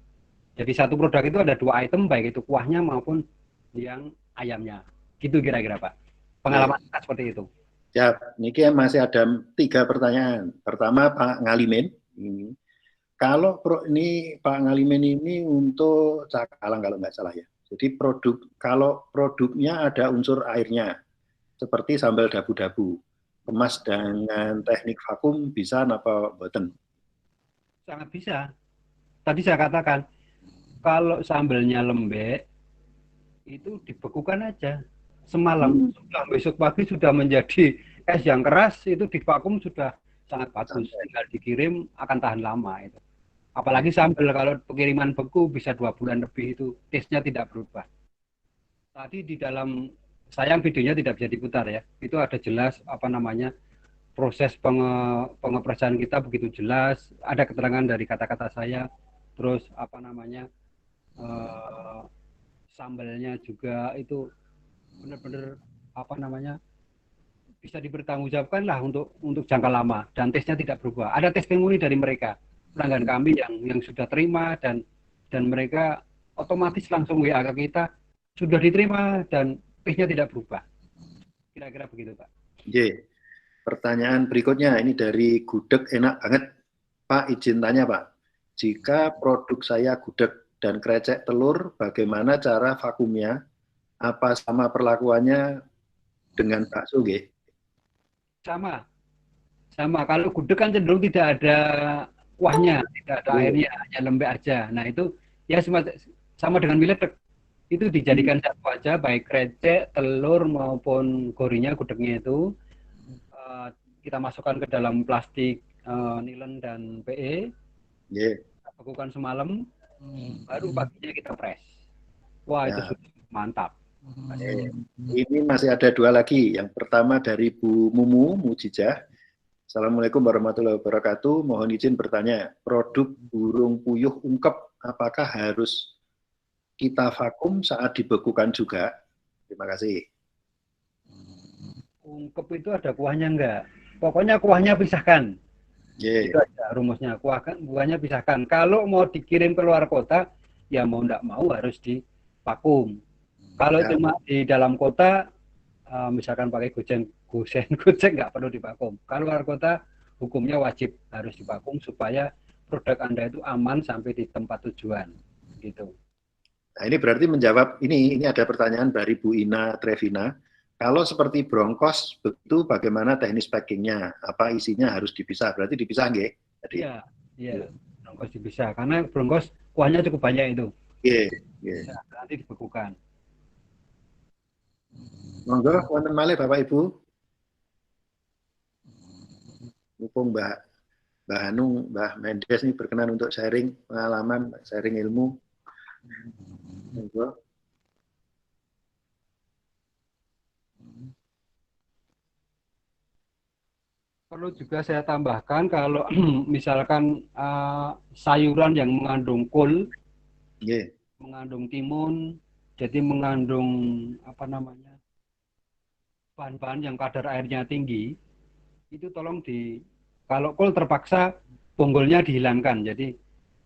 Jadi satu produk itu ada 2 item, baik itu kuahnya maupun yang ayamnya. Gitu kira-kira Pak. Pengalaman kita seperti itu. Ya, ini masih ada 3 pertanyaan. Pertama Pak Ngalimin, ini kalau ini Pak Ngalimin ini untuk Cakalang kalau nggak salah ya. Jadi kalau produknya ada unsur airnya, seperti sambal dabu-dabu, kemas dengan teknik vakum bisa apa boten? Sangat bisa. Tadi saya katakan, kalau sambalnya lembek, itu dibekukan aja semalam. Sudah besok pagi sudah menjadi es yang keras, itu divakum sudah sangat bagus. Tinggal dikirim akan tahan lama itu. Apalagi sambal kalau pengiriman beku bisa 2 bulan lebih, itu taste-nya tidak berubah. Tadi di dalam, sayang videonya tidak bisa diputar ya. Itu ada jelas proses pengepresan kita begitu jelas. Ada keterangan dari kata-kata saya. Terus sambalnya juga itu benar-benar bisa dipertanggungjawabkan lah untuk jangka lama dan tesnya tidak berubah. Ada testimoni dari mereka pelanggan kami yang sudah terima dan mereka otomatis langsung WA ke kita, sudah diterima dan tesnya tidak berubah. Kira-kira begitu Pak. Ye. Pertanyaan berikutnya ini dari gudeg enak banget Pak, izin tanya Pak. Jika produk saya gudeg dan krecek telur, bagaimana cara vakumnya? Apa sama perlakuannya dengan bakso, nggih? Sama. Kalau gudeg kan cenderung tidak ada kuahnya, tidak ada airnya, hanya lembek aja. Nah itu ya sama dengan miledek. Itu dijadikan satu aja, baik krecek, telur maupun gorinya, gudegnya itu kita masukkan ke dalam plastik nilen dan PE. Yeah. Kita bekukan semalam, baru paginya kita press. Wah ya. Itu sudah mantap. Ini masih ada 2 lagi. Yang pertama dari Bu Mumu Mujijah. Assalamualaikum warahmatullahi wabarakatuh. Mohon izin bertanya, produk burung puyuh ungkep apakah harus kita vakum saat dibekukan juga? Terima kasih. Ungkep itu ada kuahnya enggak? Pokoknya kuahnya pisahkan. Yeah. Itu aja rumusnya. Kuahnya pisahkan. Kalau mau dikirim ke luar kota, ya mau enggak mau harus divakum. Kalau cuma di dalam kota, misalkan pakai Gojek nggak perlu divakum. Kalau luar kota, hukumnya wajib harus divakum supaya produk Anda itu aman sampai di tempat tujuan. Gitu. Nah, ini berarti menjawab, ini ada pertanyaan dari Bu Ina Trevina. Kalau seperti brongkos, begitu bagaimana teknis packingnya? Apa isinya harus dipisah? Berarti dipisah nggih? Iya. Brongkos dipisah. Karena brongkos kuahnya cukup banyak itu. Iya. Nanti dibekukan. Monggo, wonten malih Bapak Ibu. Mumpung Mbak Hanung, Mbak Mendes ini berkenan untuk sharing pengalaman, sharing ilmu. Monggo. Perlu juga saya tambahkan kalau misalkan sayuran yang mengandung kol, mengandung timun, jadi mengandung bahan-bahan yang kadar airnya tinggi, itu tolong kalau kol terpaksa bonggolnya dihilangkan. Jadi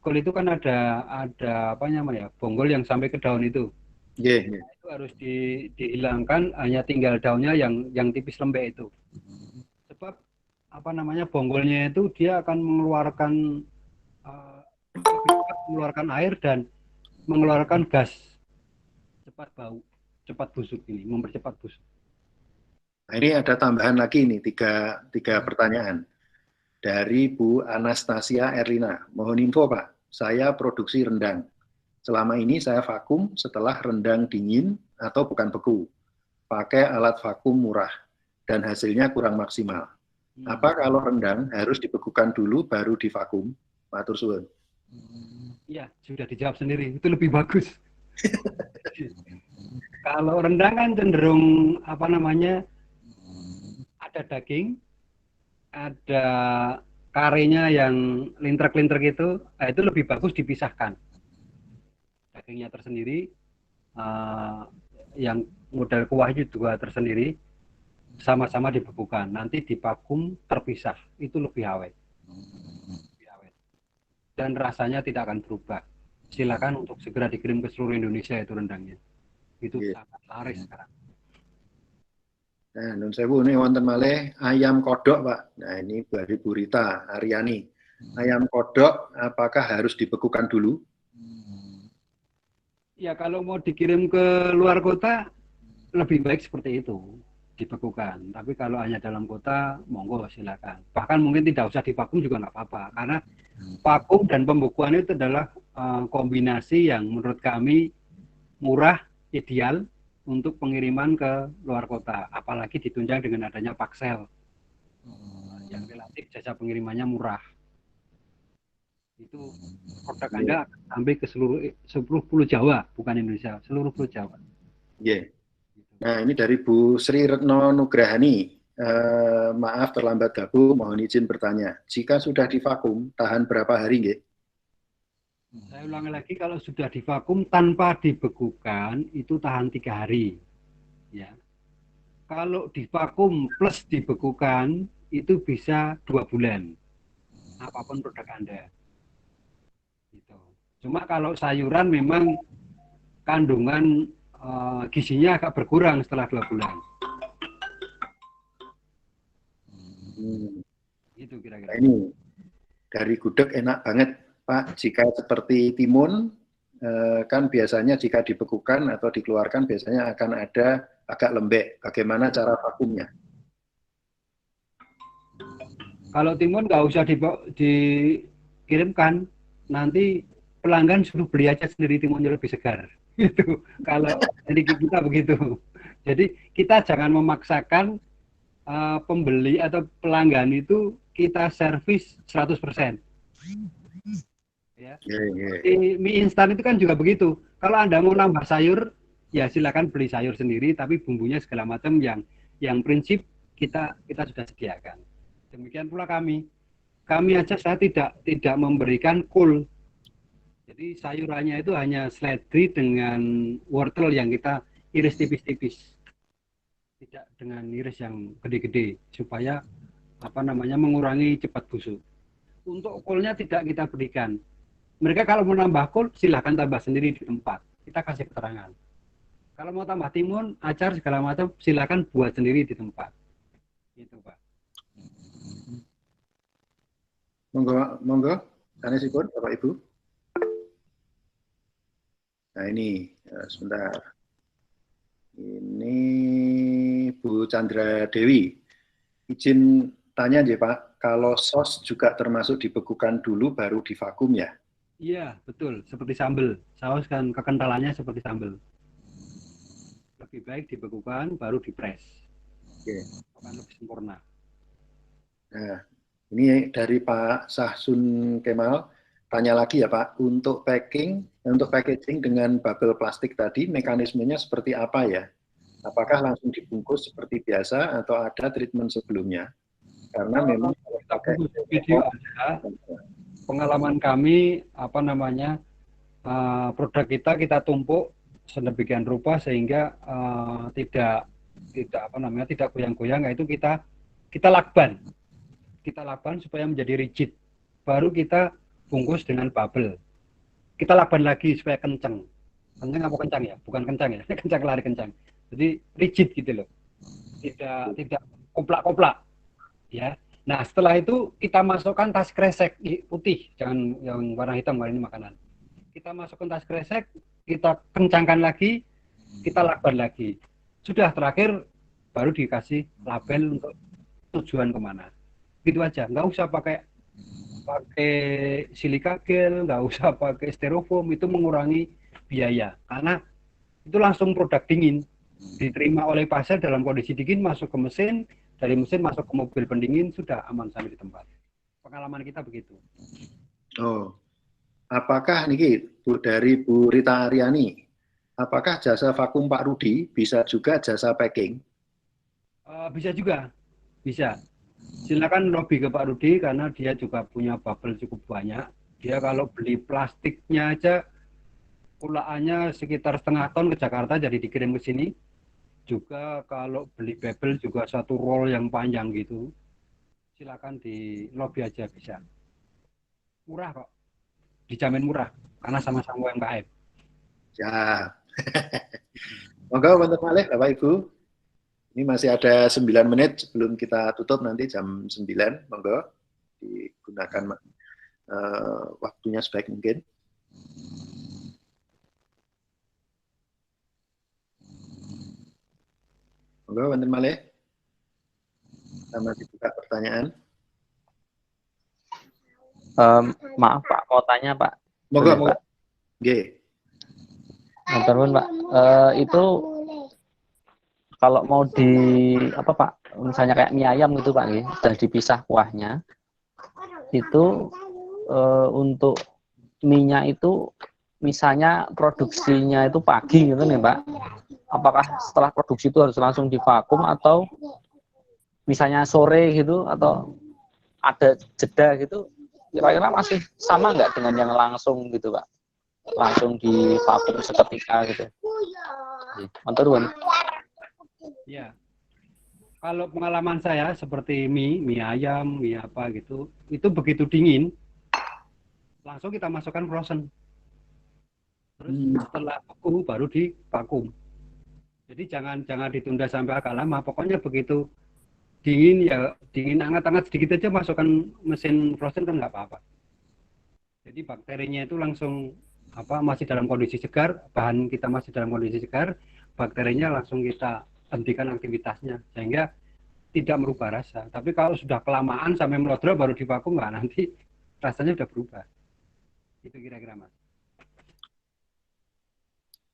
kol itu kan ada bonggol yang sampai ke daun itu. Nggih, nggih. Itu harus dihilangkan, hanya tinggal daunnya yang tipis lembek itu. Sebab apa namanya, bonggolnya itu dia akan mengeluarkan lebih cepat mengeluarkan air dan mengeluarkan gas, cepat bau, cepat busuk, ini mempercepat busuk. Nah, ini ada tambahan lagi nih, tiga pertanyaan dari Bu Anastasia Erlina. Mohon info Pak, saya produksi rendang. Selama ini saya vakum setelah rendang dingin atau bukan beku. Pakai alat vakum murah dan hasilnya kurang maksimal. Apa kalau rendang harus dibekukan dulu baru divakum? Matur suwun. Iya, sudah dijawab sendiri. Itu lebih bagus. Kalau rendang kan cenderung apa namanya, ada daging, ada karenya yang lintrek-lintrek itu lebih bagus dipisahkan. Dagingnya tersendiri, yang model kuah itu juga tersendiri, sama-sama dibekukan. Nanti divakum terpisah, itu lebih awet. Dan rasanya tidak akan berubah. Silakan untuk segera dikirim ke seluruh Indonesia itu rendangnya. Itu sangat laris sekarang. Nah, nun sewu ini wonten malih ayam kodok, Pak. Nah, ini dari Bu Rita Aryani. Ayam kodok apakah harus dibekukan dulu? Ya, kalau mau dikirim ke luar kota lebih baik seperti itu, dibekukan. Tapi kalau hanya dalam kota, monggo silakan. Bahkan mungkin tidak usah divakum juga nggak apa-apa, karena vakum dan pembekuan itu adalah kombinasi yang menurut kami murah, ideal untuk pengiriman ke luar kota. Apalagi ditunjang dengan adanya Paksel, yang relatif jasa pengirimannya murah. Itu produk Anda akan sampai ke seluruh pulau Jawa, bukan Indonesia, seluruh pulau Jawa. Yeah. Nah, ini dari Bu Sri Retno Nugrahani. Maaf terlambat gabung, mohon izin bertanya. Jika sudah divakum, tahan berapa hari, nggih? Saya ulangi lagi, kalau sudah divakum tanpa dibekukan itu tahan 3 hari. Ya. Kalau divakum plus dibekukan itu bisa 2 bulan. Apapun produk Anda. Gitu. Cuma kalau sayuran memang kandungan gizinya agak berkurang setelah 2 bulan. Itu kira-kira. Nah, ini dari gudeg enak banget, Pak. Jika seperti timun, kan biasanya jika dibekukan atau dikeluarkan biasanya akan ada agak lembek. Bagaimana cara vakumnya? Kalau timun nggak usah dikirimkan, nanti pelanggan suruh beli aja sendiri, timunnya lebih segar. Itu kalau jadi kita begitu. Jadi kita jangan memaksakan pembeli atau pelanggan itu kita servis 100%. Ya. Mie instan itu kan juga begitu. Kalau Anda mau nambah sayur, ya silakan beli sayur sendiri, tapi bumbunya segala macam yang prinsip kita sudah sediakan. Demikian pula kami aja saya tidak memberikan kul. Jadi sayurannya itu hanya seledri dengan wortel yang kita iris tipis-tipis, tidak dengan iris yang gede-gede, supaya mengurangi cepat busuk. Untuk kulnya tidak kita berikan. Mereka kalau mau nambah kul, silahkan tambah sendiri di tempat. Kita kasih keterangan. Kalau mau tambah timun, acar segala macam, silahkan buat sendiri di tempat. Gitu, Pak. Monggo, sanesipun Bapak Ibu. Nah ini, sebentar. Ini Bu Chandra Dewi. Izin tanya aja Pak, kalau sos juga termasuk dibekukan dulu baru divakum ya? Iya, betul. Seperti sambal. Saus kan kekentalannya seperti sambal. Lebih baik dibekukan baru dipres. Oke. Akan lebih sempurna. Nah, ini dari Pak Sahsun Kemal. Tanya lagi ya Pak, untuk packaging dengan bubble plastik tadi, mekanismenya seperti apa ya? Apakah langsung dibungkus seperti biasa atau ada treatment sebelumnya? Karena memang kalau pakai video ada, pengalaman kami produk kita tumpuk sedemikian rupa sehingga tidak goyang-goyang. Itu kita lakban supaya menjadi rigid, baru kita bungkus dengan bubble. Kita lakban lagi supaya kenceng. Kencang apa kencang ya? Bukan kencang ya, kencang lari kencang. Jadi rigid gitu loh, tidak koplak-koplak ya. Nah setelah itu kita masukkan tas kresek putih, jangan yang warna hitam, warna ini makanan. Kita masukkan tas kresek, kita kencangkan lagi, kita lakban lagi. Sudah terakhir baru dikasih label untuk tujuan kemana. Gitu aja, nggak usah pakai silika gel, nggak usah pakai styrofoam, itu mengurangi biaya karena itu langsung produk dingin, diterima oleh pasar dalam kondisi dingin, masuk ke mesin, dari mesin masuk ke mobil pendingin, sudah aman sampai di tempat. Pengalaman kita begitu. Oh, apakah nih dari Bu Rita Aryani, apakah jasa vakum Pak Rudi bisa juga jasa packing? Bisa juga, bisa. Silakan lobby ke Pak Rudi karena dia juga punya bubble cukup banyak. Dia kalau beli plastiknya aja pulaannya sekitar 1/2 ton ke Jakarta, jadi dikirim ke sini. Juga kalau beli bubble juga satu roll yang panjang gitu. Silakan di lobby aja bisa. Murah kok, dijamin murah karena sama-sama UMKM. Ya. Monggo Pak Malih, Bapak Ibu. Ini masih ada 9 menit sebelum kita tutup nanti jam 9. Monggo digunakan waktunya sebaik mungkin. Monggo Pak Malih. Kita masih buka pertanyaan. Maaf Pak, mau tanya Pak. Monggo, Boleh, monggo. Pak. Nggih. Nonton Pak. Itu kalau mau di apa Pak, misalnya kayak mie ayam gitu Pak, sudah dipisah kuahnya, itu untuk mie-nya itu misalnya produksinya itu pagi gitu nih Pak, apakah setelah produksi itu harus langsung divakum atau misalnya sore gitu, atau ada jeda gitu, kira-kira masih sama nggak dengan yang langsung gitu Pak, langsung divakum seketika gitu? Manturun. Ya, kalau pengalaman saya seperti mie ayam, mie apa gitu, itu begitu dingin, langsung kita masukkan frozen. Terus setelah beku baru divakum. Jadi jangan ditunda sampai agak lama. Pokoknya begitu dingin ya dingin, hangat-hangat sedikit aja masukkan mesin frozen kan nggak apa-apa. Jadi bakterinya itu langsung masih dalam kondisi segar, bahan kita masih dalam kondisi segar, bakterinya langsung kita hentikan aktivitasnya sehingga tidak merubah rasa. Tapi kalau sudah kelamaan sampai melodro baru divakum, nggak, nanti rasanya sudah berubah. Itu kira-kira Mas.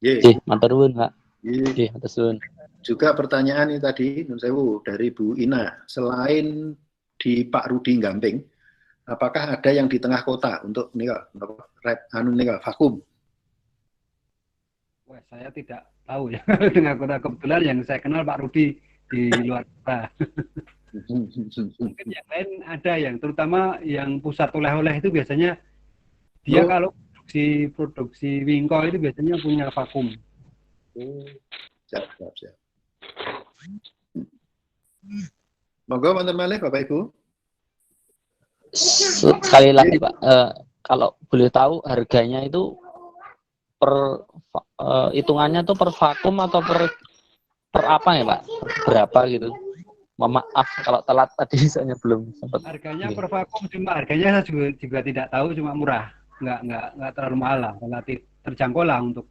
Oke, matur nuwun Pak. Oke, matur nuwun. Juga pertanyaan ini tadi, Nun Sewu, dari Bu Ina, selain di Pak Rudi Gamping, apakah ada yang di tengah kota untuk vakum? Wah, saya tidak tahu ya. Tengah kota, kebetulan yang saya kenal Pak Rudi di luar kota. Mungkin yang lain ada yang, terutama yang pusat oleh-oleh itu biasanya dia kalau produksi wingko itu biasanya punya vakum. Siap. Monggo Mantan Malih, Bapak Ibu. Sekali lagi Pak, kalau boleh tahu harganya itu per hitungannya tuh per vakum atau per apa ya Pak? Berapa gitu? Maaf kalau telat tadi saya belum sempat. Harganya per vakum, cuma harganya saya juga tidak tahu, cuma murah, nggak terlalu mahal lah, relatif terjangkau lah untuk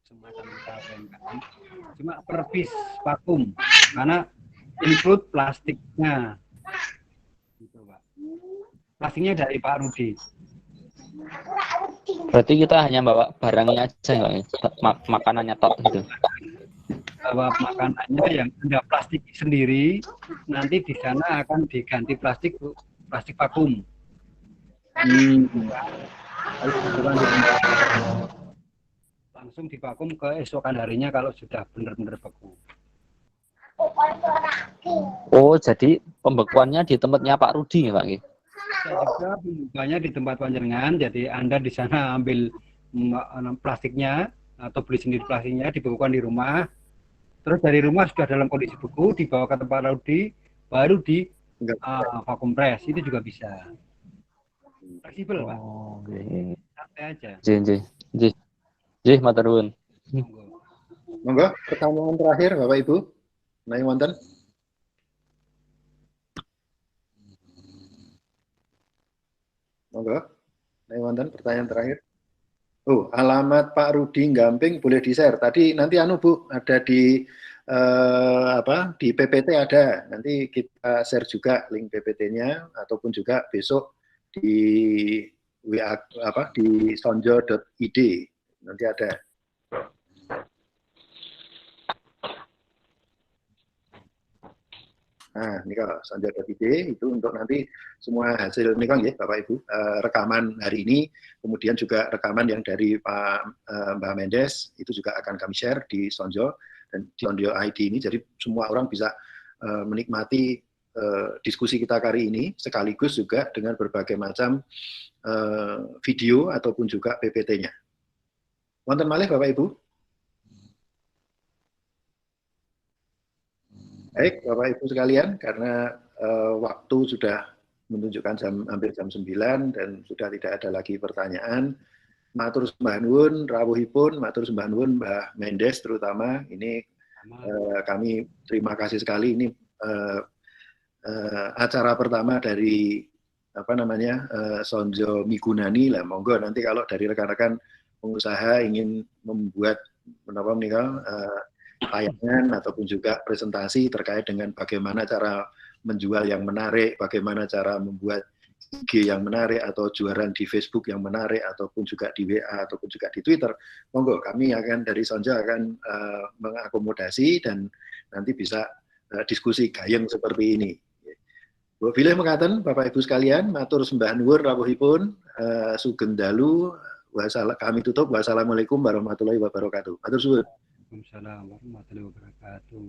semacam kita UMKM. Cuma per piece vakum karena include plastiknya. Gitu, Pak. Plastiknya dari Pak Rudi. Berarti kita hanya bawa barangnya aja nggak ya? Makanannya tok gitu. Bawa makanannya yang ada plastik sendiri, nanti di sana akan diganti plastik vakum. Langsung divakum keesokan harinya kalau sudah benar-benar beku. Oh, jadi pembekuannya di tempatnya Pak Rudi ya Pak? Saya juga pembukanya di tempat panjenengan, jadi Anda di sana ambil plastiknya atau beli sendiri plastiknya, dibekukan di rumah. Terus dari rumah sudah dalam kondisi beku, dibawa ke tempat Rudi, baru di vakum press, itu juga bisa. Fleksibel Pak. Oh, okay. Santai aja. Ji. Nggih, matur nuwun. Monggo. Monggo, pertanyaan terakhir Bapak Ibu. Nah, wonten. Monggo. Nah, wonten pertanyaan terakhir. Oh, alamat Pak Rudi Gamping boleh di-share. Tadi nanti Bu, ada di di PPT ada. Nanti kita share juga link PPT-nya ataupun juga besok di WA di sonjo.id. Nanti ada. Nah, ini kalau sonjo.id itu untuk nanti semua hasil ini kan ya Bapak Ibu, rekaman hari ini, kemudian juga rekaman yang dari Mbak Mendes itu juga akan kami share di Sonjo dan di Sonjo ID ini, jadi semua orang bisa menikmati diskusi kita kali ini sekaligus juga dengan berbagai macam video ataupun juga PPT-nya. Wonten malih Bapak Ibu. Baik, Bapak Ibu sekalian, karena waktu sudah menunjukkan hampir jam 9 dan sudah tidak ada lagi pertanyaan. Matur sembah nuwun rawuhipun, matur sembah nuwun Mbah Mendes terutama. Ini kami terima kasih sekali, ini acara pertama dari Sonjo Migunani lah. Monggo nanti kalau dari rekan-rekan pengusaha ingin membuat tayangan ataupun juga presentasi terkait dengan bagaimana cara menjual yang menarik, bagaimana cara membuat IG yang menarik atau jualan di Facebook yang menarik ataupun juga di WA ataupun juga di Twitter, monggo kami akan dari Sonjo akan mengakomodasi dan nanti bisa diskusi gayeng seperti ini. Bu bilih mekaten Bapak Ibu sekalian, matur sembah nuwun rawuhipun, sugeng dalu, kami tutup. Wassalamualaikum warahmatullahi wabarakatuh. Matur suwun. Waalaikumsalam warahmatullahi wabarakatuh.